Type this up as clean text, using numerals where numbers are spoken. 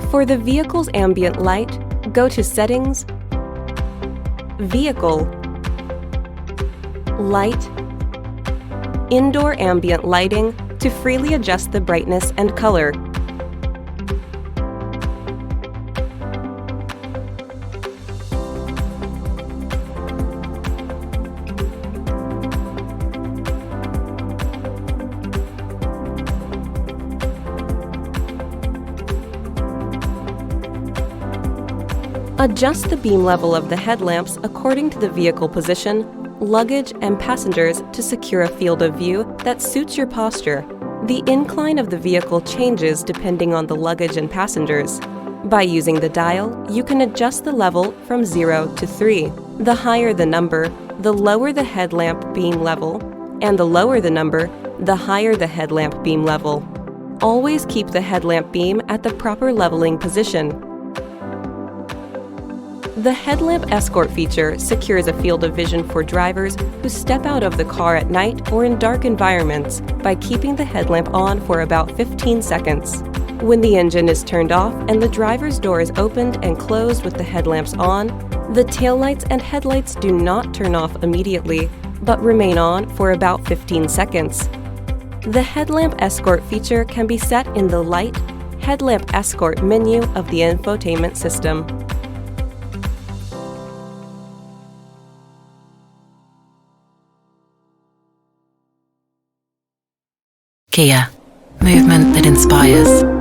For the vehicle's ambient light, go to Settings, Vehicle, Light, Indoor Ambient Lighting to freely adjust the brightness and color. Adjust the beam level of the headlamps according to the vehicle position, luggage, and passengers to secure a field of view that suits your posture. The incline of the vehicle changes depending on the luggage and passengers. By using the dial, you can adjust the level from 0 to 3. The higher the number, the lower the headlamp beam level, and the lower the number, the higher the headlamp beam level. Always keep the headlamp beam at the proper leveling position. The Headlamp Escort feature secures a field of vision for drivers who step out of the car at night or in dark environments by keeping the headlamp on for about 15 seconds. When the engine is turned off and the driver's door is opened and closed with the headlamps on, the taillights and headlights do not turn off immediately, but remain on for about 15 seconds. The Headlamp Escort feature can be set in the Light Headlamp Escort menu of the infotainment system. Kia, movement that inspires.